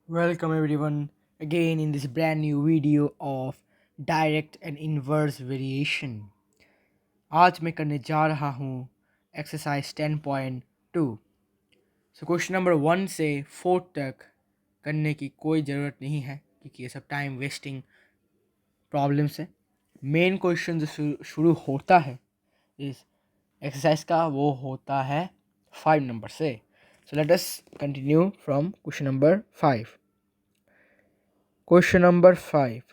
Welcome everyone again in this brand new video of direct and inverse variation. आज मैं करने जा रहा हूँ एक्सरसाइज 10.2। सो क्वेश्चन नंबर 1 से 4 तक करने की कोई ज़रूरत नहीं है क्योंकि ये सब टाइम वेस्टिंग प्रॉब्लम्स है। मेन क्वेश्चन जो शुरू होता है इस एक्सरसाइज का वो होता है 5 नंबर से। So let us continue from question number 5। Question number 5.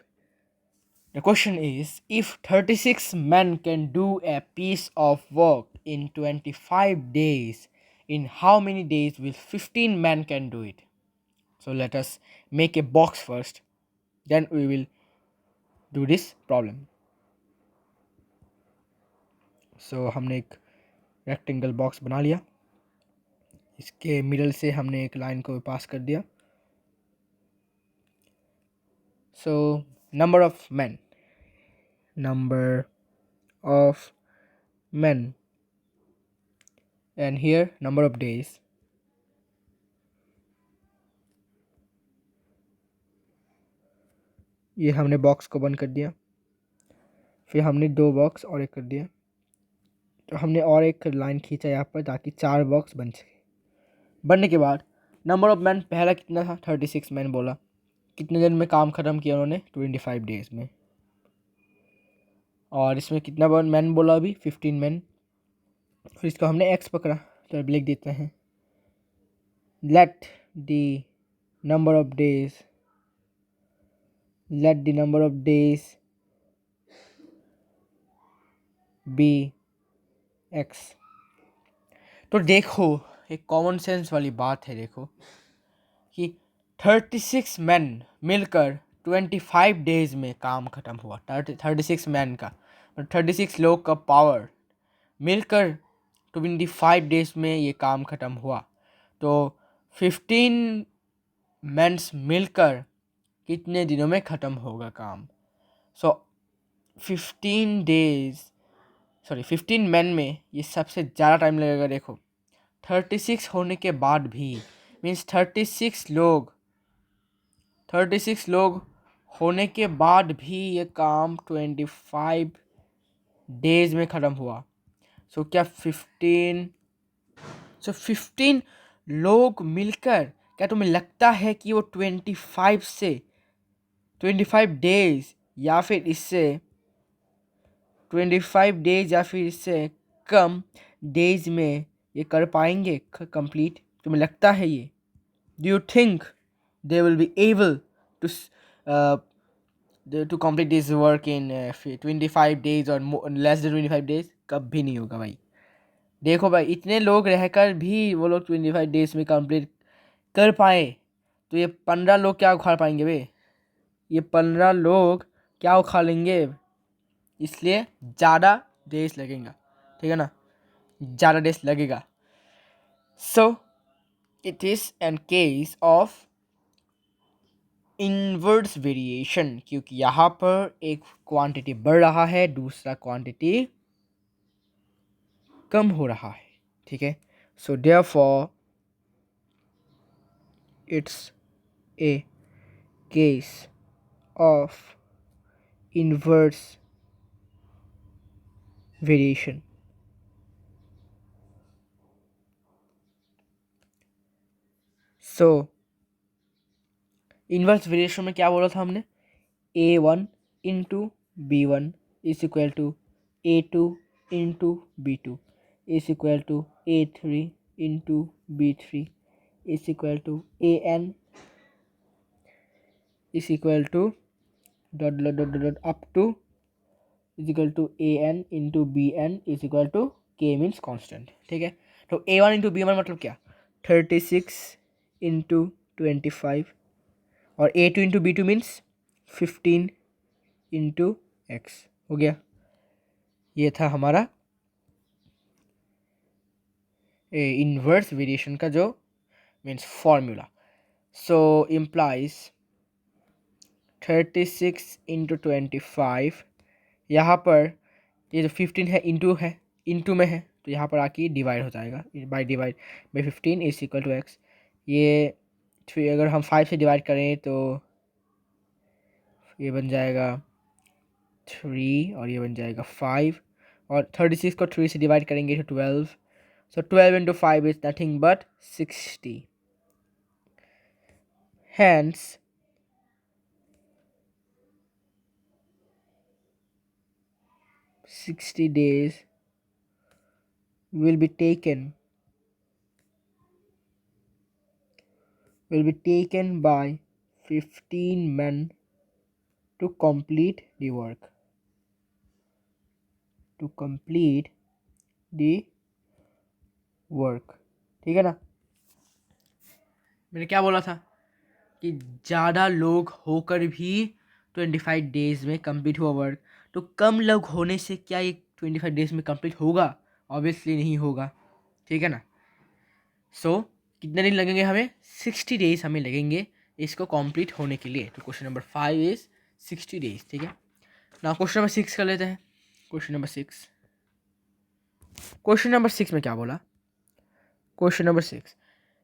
The question is, if 36 men can do a piece of work in 25 days, in how many days will 15 men can do it? So let us make a box first, then we will do this problem. So हमने एक rectangle box बना लिया, इसके middle से हमने एक line को पास कर दिया. So number of men and here number of days. ये हमने बॉक्स को बंद कर दिया, फिर हमने 2 बॉक्स और एक कर दिया, तो हमने और एक लाइन खींचा यहाँ पर ताकि 4 बॉक्स बन सके. बनने के बाद नंबर ऑफ मैन पहला कितना था, 36 मैन बोला. कितने दिन में काम ख़त्म किया उन्होंने, 25 डेज में. और इसमें कितना मैन बोला अभी, 15 मैन. और इसको हमने एक्स पकड़ा, तो अब लिख देते हैं let the number of days be x. तो देखो एक कॉमन सेंस वाली बात है, देखो कि 36 मैन मिलकर 25 डेज में काम ख़त्म हुआ. 36 मैन का 36 लोग का पावर मिलकर 25 डेज में ये काम ख़त्म हुआ. तो 15 मैन्स मिलकर कितने दिनों में ख़त्म होगा काम. सो 15 मैन में ये सबसे ज़्यादा टाइम लगेगा. देखो 36 होने के बाद भी मीन्स 36 लोग होने के बाद भी ये काम 25 डेज में ख़त्म हुआ. सो क्या 15 लोग मिलकर, क्या तुम्हें लगता है कि वो 25 डेज या फिर इससे कम डेज में ये कर पाएंगे कंप्लीट? तुम्हें लगता है ये? Do you think they will be able to to complete this work in 25 days or less than 25 days? कभी नहीं होगा भाई. देखो भाई, इतने लोग रहकर भी वो लोग 25 डेज में कंप्लीट कर पाए, तो ये 15 लोग क्या उखाड़ पाएंगे बे? ये 15 लोग क्या उखाड़ लेंगे? इसलिए ज़्यादा डेज लगेगा, ठीक है ना, ज़्यादा डेज लगेगा. So it is an case of inverse variation, क्योंकि यहाँ पर एक क्वांटिटी बढ़ रहा है, दूसरा क्वांटिटी कम हो रहा है, ठीक है. So therefore it's a case of inverse variation. So inverse variation में क्या बोला था हमने, A1 into B1 is equal to A2 into B2 is equal to A3 into B3 is equal to AN is equal to dot dot dot dot up to is equal to AN into BN is equal to K means constant, ठीक है. तो A1 into B1 मतलब क्या, 36 into 25 और A2 into B2 means 15 into x हो गया. ये था हमारा इनवर्स वेरिएशन का जो means formula. So implies 36 into 25, यहाँ पर ये जो 15 है इंटू में है, तो यहाँ पर आके डिवाइड हो जाएगा. By 15 is equal to x. ये 3 अगर हम 5 से डिवाइड करें तो ये बन जाएगा 3 और ये बन जाएगा 5, और 36 को 3 से डिवाइड करेंगे तो 12, सो 12 into 5 is nothing but 60. Hence, days will be taken by 15 men to complete the work. ठीक है ना? मैंने क्या बोला था कि ज़्यादा लोग होकर भी 25 डेज में कंप्लीट हुआ वर्क, तो कम लोग होने से क्या ये 25 डेज में कंप्लीट होगा? ऑब्वियसली नहीं होगा, ठीक है ना? सो कितने दिन लगेंगे हमें? 60 डेज हमें लगेंगे इसको कंप्लीट होने के लिए। तो क्वेश्चन नंबर 5 इज 60 डेज, ठीक है ना? क्वेश्चन नंबर 6 कर लेते हैं। क्वेश्चन नंबर 6 में क्या बोला? Question number 6,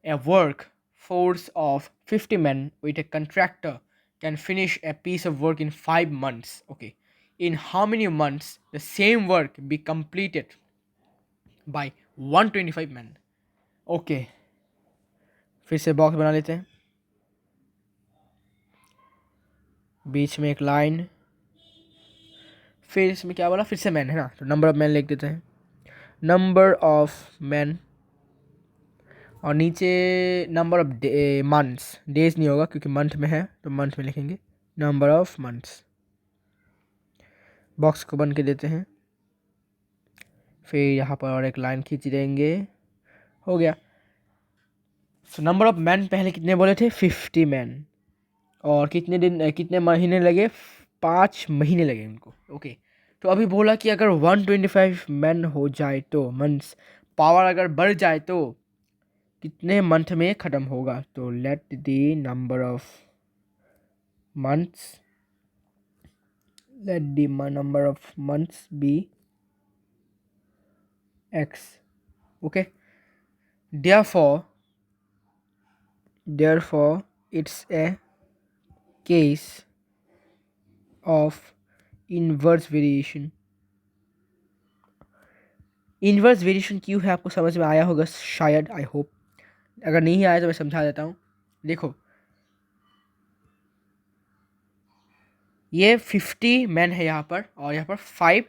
a work force of 50 men with a contractor can finish a piece of work in 5 months. Okay, in how many months the same work be completed by 125 men? Okay, फिर से box बना लेते हैं, बीच में एक line, फिर इसमें क्या बोला? फिर से मैन है ना, तो नंबर ऑफ मैन लिख देते हैं, नंबर ऑफ मैन, और नीचे नंबर ऑफ मंथ्स, डेज नहीं होगा क्योंकि मंथ में है, तो मंथ में लिखेंगे नंबर ऑफ मंथ्स। बॉक्स को बंद कर देते हैं, फिर यहाँ पर और एक लाइन खींच देंगे, हो गया। सो नंबर ऑफ मैन पहले कितने बोले थे? 50 मैन, और कितने महीने लगे? 5 महीने लगे उनको। ओके, तो अभी बोला कि अगर 125 मैन हो जाए तो मंथ्स, पावर अगर बढ़ जाए तो कितने मंथ में ख़त्म होगा? तो let the number of months be x. Okay, therefore it's a case of inverse variation. Inverse variation क्यों है आपको समझ में आया होगा शायद, आई होप। अगर नहीं आया तो मैं समझा देता हूँ। देखो, ये 50 मैन है यहाँ पर, और यहाँ पर 5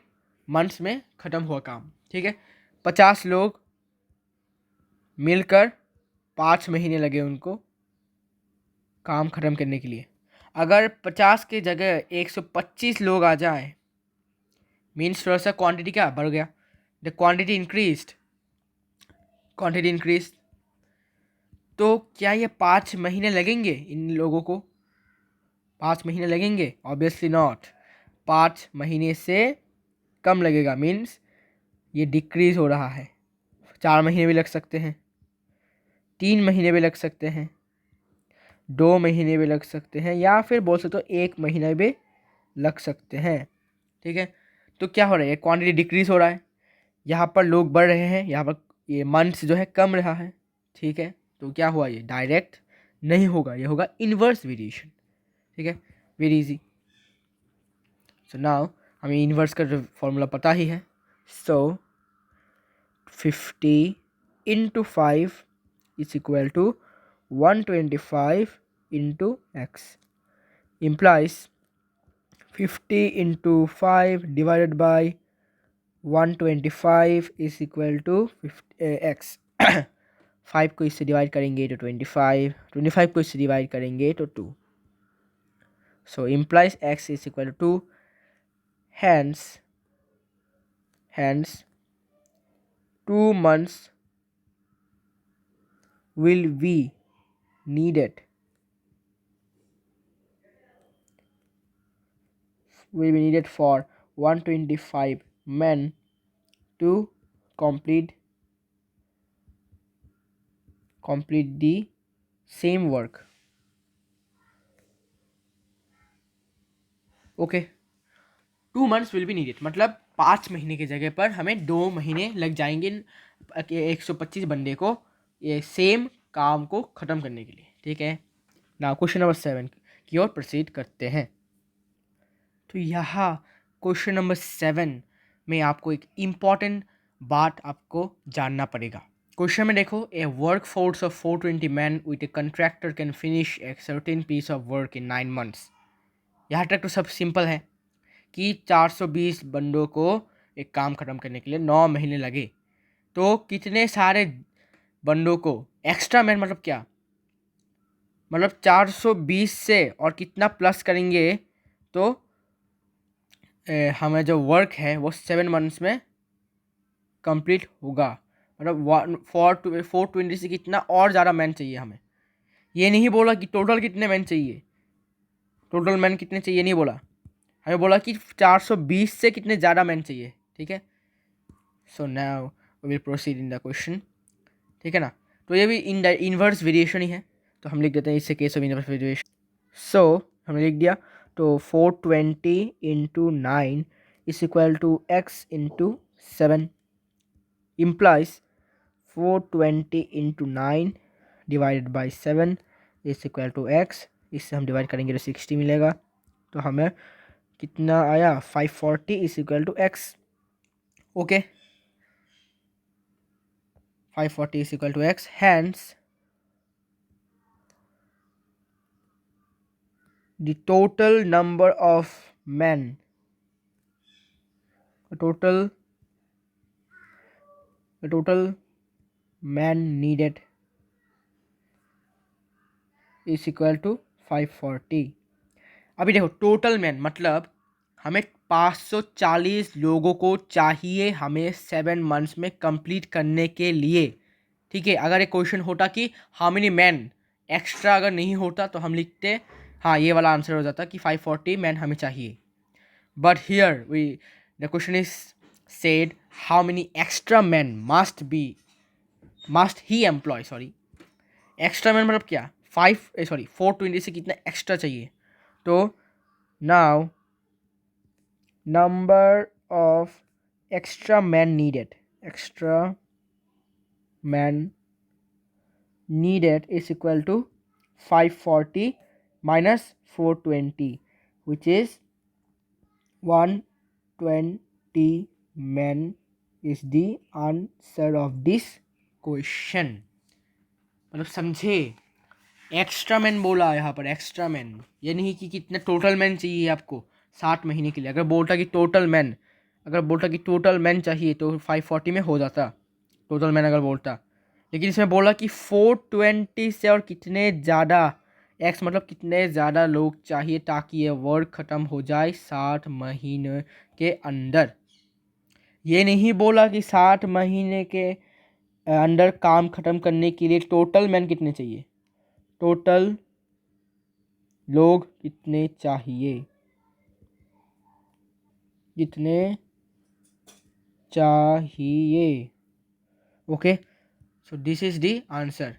मंथ्स में ख़त्म हुआ काम, ठीक है। 50 लोग मिलकर 5 महीने लगे उनको काम ख़त्म करने के लिए। अगर 50 के जगह 125 लोग आ जाए, मीन्स थोड़ा सा क्वांटिटी क्या बढ़ गया, द क्वांटिटी इंक्रीज, तो क्या ये 5 महीने लगेंगे इन लोगों को? 5 महीने लगेंगे? Obviously not. 5 महीने से कम लगेगा, मीन्स ये डिक्रीज हो रहा है। 4 महीने भी लग सकते हैं, 3 महीने भी लग सकते हैं, 2 महीने भी लग सकते हैं, या फिर बोल सकते हो 1 महीना भी लग सकते हैं, ठीक है। तो क्या हो रहा है? क्वांटिटी डिक्रीज हो रहा है, यहाँ पर लोग बढ़ रहे हैं, यहाँ पर ये मंथ्स जो है कम रहा है, ठीक है। तो क्या हुआ? ये डायरेक्ट नहीं होगा, ये होगा इन्वर्स वेरिएशन, ठीक है। Very easy. सो नाउ हमें इन्वर्स का फॉर्मूला पता ही है। सो 50 into 5 is equal to 125 into x, implies 50 into 5 divided by 125 is equal to x। 5 को इससे डिवाइड करेंगे तो 25, 25 को इससे डिवाइड करेंगे तो 2, so implies x is equal to 2। hence 2 months will be needed for 125 men to complete the same work। Okay, 2 months will be needed, मतलब 5 महीने की जगह पर हमें 2 महीने लग जाएंगे 125 बंदे को ये सेम काम को ख़त्म करने के लिए, ठीक है ना। क्वेश्चन नंबर 7 की ओर प्रोसीड करते हैं। तो यहाँ क्वेश्चन नंबर 7 में आपको एक इम्पॉर्टेंट बात आपको जानना पड़ेगा। क्वेश्चन में देखो, a work force of 420 man with a contractor can finish a certain piece of work in 9 months। यहाँ तक तो सब सिंपल है कि 420 बंदों को एक काम ख़त्म करने के लिए 9 महीने लगे। तो कितने सारे बंदों को एक्स्ट्रा मैन मतलब क्या, मतलब 420 से और कितना प्लस करेंगे तो हमें जो वर्क है वो 7 months में कंप्लीट होगा। मतलब 420 से कितना और ज़्यादा मैन चाहिए हमें। ये नहीं बोला कि टोटल कितने मैन चाहिए, टोटल मैन कितने चाहिए नहीं बोला, हमें बोला कि 420 से कितने ज़्यादा मैन चाहिए। ठीक है, so now we will proceed in the question. ठीक है ना। तो ये भी इनवर्स वेरिएशन ही है, तो हम लिख देते हैं इससे case of inverse variation. So हमने लिख दिया, तो 420 into 9 is equal to x into 7 implies 420 into 9 divided by 7 is equal to x. इससे हम डिवाइड करेंगे तो 60 मिलेगा। तो हमें कितना आया, 540 is equal to x. Okay, 540 is equal to x, hence the total number of men, the total man needed is equal to 540। अभी देखो, टोटल मैन मतलब हमें 540 लोगों को चाहिए हमें 7 months में कंप्लीट करने के लिए। ठीक है, अगर एक क्वेश्चन होता कि हाउ मेनी मैन, एक्स्ट्रा अगर नहीं होता तो हम लिखते हाँ ये वाला आंसर हो जाता कि 540 मैन हमें चाहिए। But here the question is said how many extra man must he employ, sorry extra man मतलब क्या, 420 से कितना एक्स्ट्रा चाहिए। तो now number of extra man needed is equal to 540 minus 420, which is 120 men is the answer of this question। मतलब समझे, extra man बोला यहाँ पर, एक्स्ट्रा मैन ये नहीं कि कितने टोटल मैन चाहिए आपको 60 महीने के लिए। अगर बोलता कि टोटल मैन चाहिए तो 540 में हो जाता टोटल मैन अगर बोलता। लेकिन इसमें बोला कि 420 से और कितने ज़्यादा, एक्स मतलब कितने ज़्यादा लोग चाहिए ताकि ये वर्क ख़त्म हो जाए 60 महीने के अंदर। ये नहीं बोला कि 60 महीने के अंदर काम ख़त्म करने के लिए टोटल मैन कितने चाहिए, टोटल लोग कितने चाहिए, okay. So this is the answer.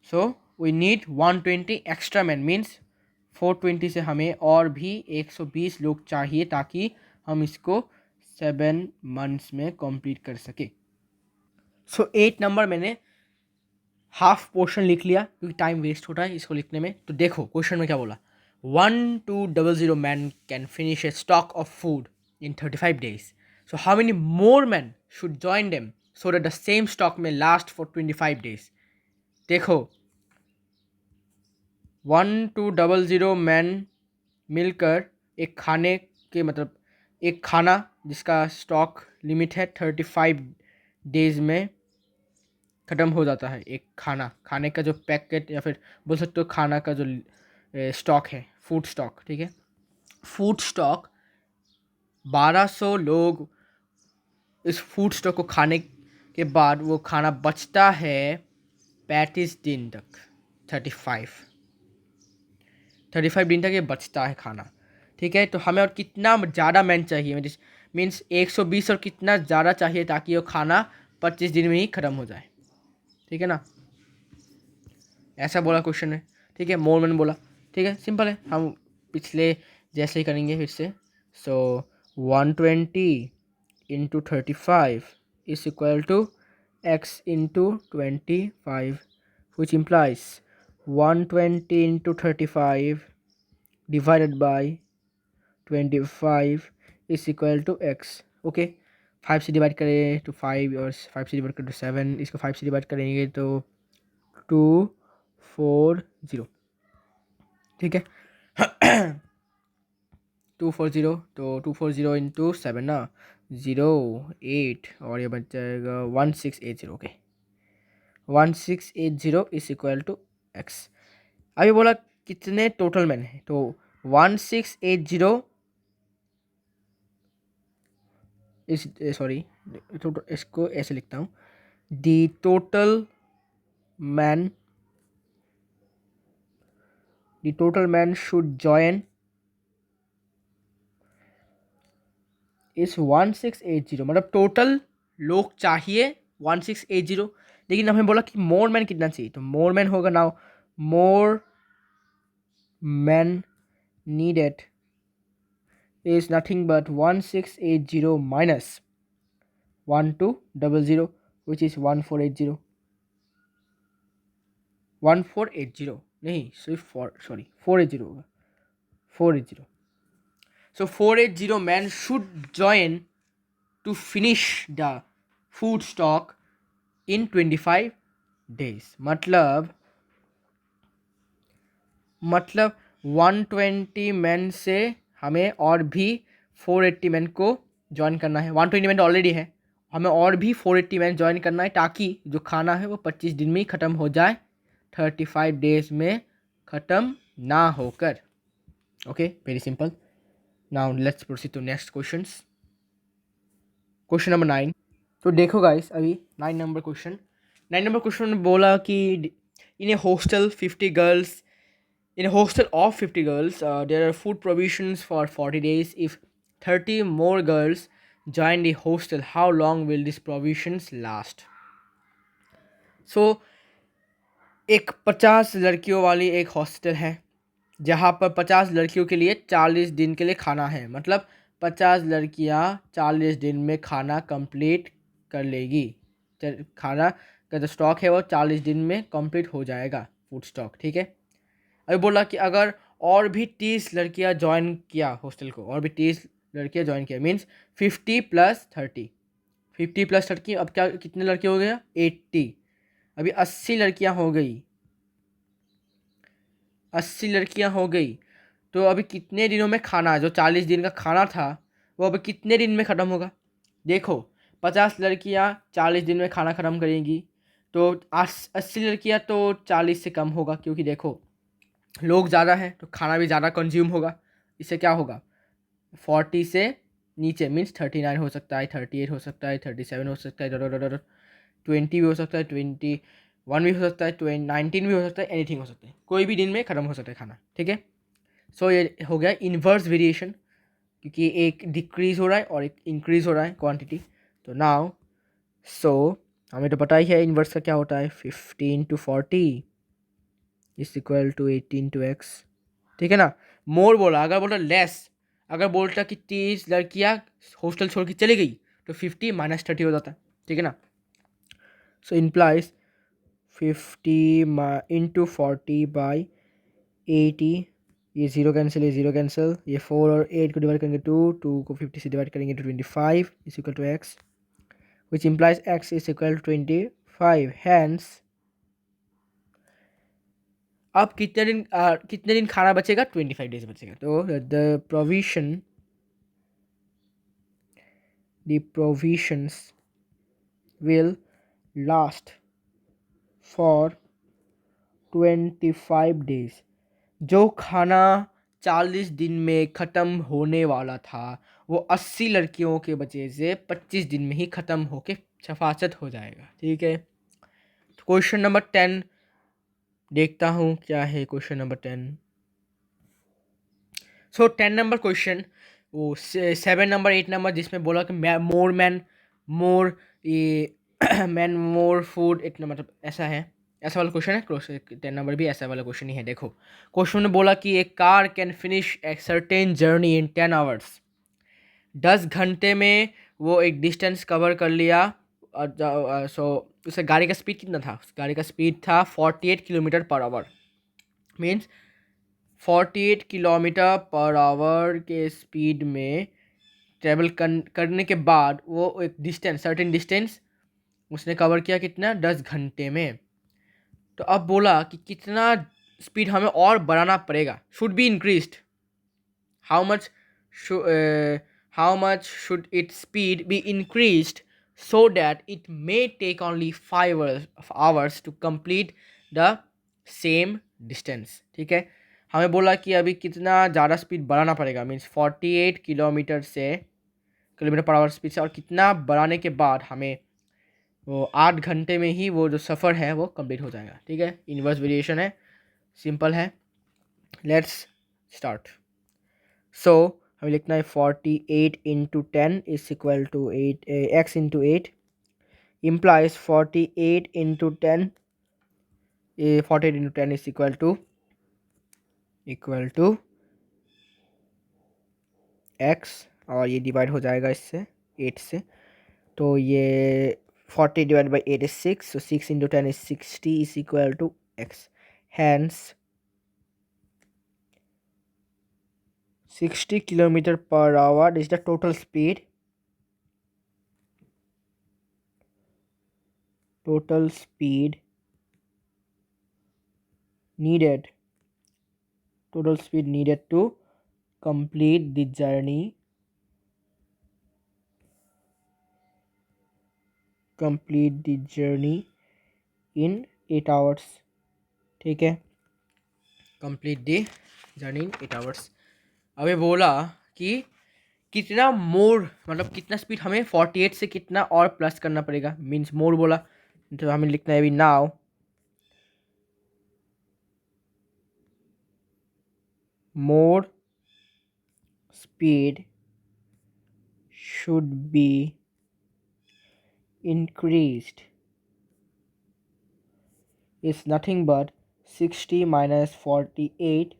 So we need 120 extra man, means 420 से हमें और भी 120 लोग चाहिए ताकि हम इसको 7 months में कंप्लीट कर सके। सो 8 नंबर मैंने हाफ पोर्शन लिख लिया क्योंकि टाइम वेस्ट होता है इसको लिखने में। तो देखो क्वेश्चन में क्या बोला, 1200 man can finish A stock of food in 35 days। So how many more man should join them so that the same stock में लास्ट फॉर 25 days। देखो 1200 मैन मिलकर एक खाने के मतलब एक खाना जिसका स्टॉक लिमिट है 35 days में ख़त्म हो जाता है। एक खाने का जो पैकेट या फिर बोल सकते हो खाना का जो स्टॉक है, फूड स्टॉक। ठीक है, फूड स्टॉक 1200 लोग इस फूड स्टॉक को खाने के बाद वो खाना बचता है 35 दिन तक, 35 दिन तक ये बचता है खाना। ठीक है, तो हमें और कितना ज़्यादा मैन चाहिए, मीन्स 120 और कितना ज़्यादा चाहिए ताकि वो खाना 25 दिन में ही ख़त्म हो जाए। ठीक है ना, ऐसा बोला क्वेश्चन है। ठीक है, मोर मैंने बोला। ठीक है, सिंपल है, हम पिछले जैसे ही करेंगे फिर से। So 120 into 35 is equal to x into 25, which implies 120 into 35 divided by 25 is equal to x. Okay 5 से डिवाइड करें तो 5 और 5 से डिवाइड करें तो 7, इसको 5 से डिवाइड करेंगे तो 240, ठीक है। 240 तो 240 इंटू 7 ना 08 और ये बच जाएगा 1680। Okay 1680 is equal to x. अभी बोला कितने टोटल मैन है, तो 1680 इस सॉरी इसको ऐसे लिखता हूँ, दी टोटल मैन शुड जॉइन इस 1680, मतलब टोटल लोग चाहिए 1680, लेकिन हमें बोला कि मोर मैन कितना चाहिए, तो मोर मैन होगा now more man needed is nothing but 1680 minus 1200 which is 1480 नहीं सिर्फ 480 होगा 480। so 480 men should join to finish the food stock in 25 days। मतलब 120 मैन से हमें और भी 480 मैन को ज्वाइन करना है। 120 मैन ऑलरेडी है, हमें और भी 480 मैन ज्वाइन करना है ताकि जो खाना है वो 25 दिन में ही ख़त्म हो जाए, 35 डेज में ख़त्म ना होकर। Okay very simple. Now let's proceed to next questions. Question number 9। तो देखो गाइस अभी 9 नंबर क्वेश्चन बोला कि in a hostel 50 girls In a hostel of 50 girls, there are food provisions for 40 days. If 30 more girls join the hostel, how long will these provisions last? So, एक 50 लड़कियों वाली एक hostel है जहाँ पर 50 लड़कियों के लिए 40 दिन के लिए खाना है, मतलब 50 लड़कियाँ 40 दिन में खाना कंप्लीट कर लेगी। खाना का जो स्टॉक है वो 40 दिन में कंप्लीट हो जाएगा, फूड स्टॉक, ठीक है। अभी बोला कि अगर और भी 30 लड़कियां ज्वाइन किया हॉस्टल को, और भी 30 लड़कियां ज्वाइन किया मीन्स 50 प्लस 30, 50 प्लस 30, अब क्या कितने लड़के हो गया 80, अभी 80 लड़कियां हो गई, 80 लड़कियां हो गई। तो अभी कितने दिनों में खाना, जो 40 दिन का खाना था वो अभी कितने दिन में ख़त्म होगा। देखो 50 लड़कियां 40 दिन में खाना ख़त्म करेंगी, तो 80 लड़कियां तो 40 से कम होगा, क्योंकि देखो लोग ज़्यादा हैं तो खाना भी ज़्यादा कंज्यूम होगा। इससे क्या होगा 40 से नीचे मीन्स 39 हो सकता है, 38 हो सकता है, 37 हो सकता है, 20 भी हो सकता है, 21 भी हो सकता है, 19 भी हो सकता है, एनीथिंग हो सकता है, कोई भी दिन में ख़त्म हो सकता है खाना, ठीक है। सो ये हो गया इन्वर्स वेरिएशन, क्योंकि एक डिक्रीज़ हो रहा है और एक इंक्रीज़ हो रहा है क्वांटिटी। तो नाउ हमें तो पता ही है इन्वर्स का क्या होता है, 15 to 40 is equal to 18 to x, ठीक है ना। मोर बोला, अगर बोला लेस, अगर बोलता कि 30 लड़कियां हॉस्टल छोड़ के चली गई तो 50 माइनस 30 हो जाता है, ठीक है ना। सो इम्प्लाइज 50 इंटू 40 बाई 80, ये ज़ीरो कैंसिल, ये ज़ीरो कैंसिल, ये 4 और 8 को डिवाइड करेंगे 2 को 50 से डिवाइड करेंगे तो 25 is equal to x, which implies x is equal to 25। Hence अब कितने दिन खाना बचेगा, 25 डेज बचेगा। तो द provisions will last for 25 days। जो खाना 40 दिन में ख़त्म होने वाला था वो 80 लड़कियों के वजह से 25 दिन में ही ख़त्म होके सफाचत हो जाएगा, ठीक है। तो क्वेश्चन नंबर 10 देखता हूँ क्या है क्वेश्चन नंबर 10। सो 10 नंबर क्वेश्चन, वो 7 नंबर 8 नंबर जिसमें बोला कि मोर मैन मोर ये मैन मोर फूड, इतना मतलब ऐसा है, ऐसा वाला क्वेश्चन है। 10 नंबर भी ऐसा वाला क्वेश्चन ही है। देखो क्वेश्चन में बोला कि एक car can finish a certain journey in 10 hours, 10 घंटे में वो एक डिस्टेंस कवर कर लिया। सो उसका गाड़ी का स्पीड कितना था, उस गाड़ी का स्पीड था 48 kilometre per hour. Means 48 kilometre per hour के स्पीड में ट्रेवल करने के बाद वो एक डिस्टेंस, सर्टेन डिस्टेंस उसने कवर किया कितना, 10 घंटे में। तो अब बोला कि कितना स्पीड हमें और बढ़ाना पड़ेगा, should be increased, how much how much should its speed be increased so that it may take only 5 hours to complete the same distance। ठीक है, हमें बोला कि अभी कितना ज़्यादा स्पीड बढ़ाना पड़ेगा, means 48 kilometre per hour speed से, और कितना बढ़ाने के बाद हमें वो 8 घंटे में ही वो जो सफ़र है वो कंप्लीट हो जाएगा। ठीक है, इन्वर्स वेरिएशन है, सिंपल है। Let's start. सो हमें लिखना है 48 into 10 is equal to 8 x into 8 implies 48 into 10 48 into 10 is equal to x, और ये डिवाइड हो जाएगा इससे 8 से, तो ये 40 divided by 8 is 6, so 6 into 10 is 60 is equal to x, hence 60 kilometer per hour is the total speed needed to complete the journey in 8 hours। ठीक है, complete the journey in 8 hours। अबे बोला कि कितना मोर, मतलब कितना स्पीड हमें 48 से कितना और प्लस करना पड़ेगा, मीन्स मोर बोला, तो हमें लिखना है अभी now more speed should be increased is nothing but 60 minus 48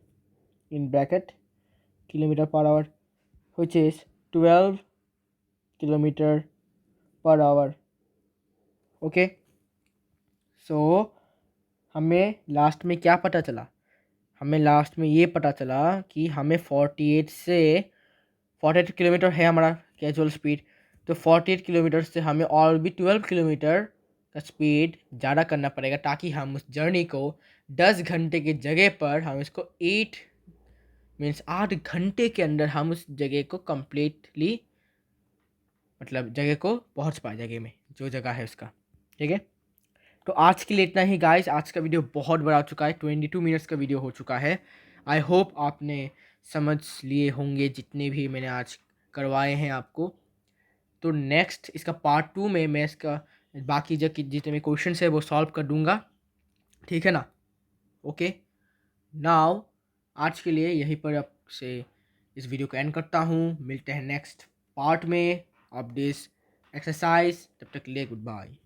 in bracket kilometer per hour, which is 12 kilometer per hour। Okay, सो हमें लास्ट में क्या पता चला, हमें लास्ट में ये पता चला कि हमें 48 किलोमीटर है हमारा कैजुअल स्पीड, तो 48 किलोमीटर से हमें और भी 12 किलोमीटर का स्पीड ज़्यादा करना पड़ेगा, ताकि हम उस जर्नी को 10 घंटे की जगह पर हम इसको 8 घंटे के अंदर हम उस जगह को कम्प्लीटली, मतलब जगह को पहुंच पाए, जगह में जो जगह है उसका। ठीक है, तो आज के लिए इतना ही गाइस, आज का वीडियो बहुत बड़ा हो चुका है, 22 मिनट्स का वीडियो हो चुका है। आई होप आपने समझ लिए होंगे जितने भी मैंने आज करवाए हैं आपको। तो नेक्स्ट इसका पार्ट 2 में मैं इसका बाकी जो जितने भी क्वेश्चन है वो सॉल्व कर दूंगा। ठीक है ना, ओके। नाउ आज के लिए यहीं पर आपसे इस वीडियो को एंड करता हूँ, मिलते हैं नेक्स्ट पार्ट में ऑफ दिस एक्सरसाइज, तब तक के लिए गुड बाय।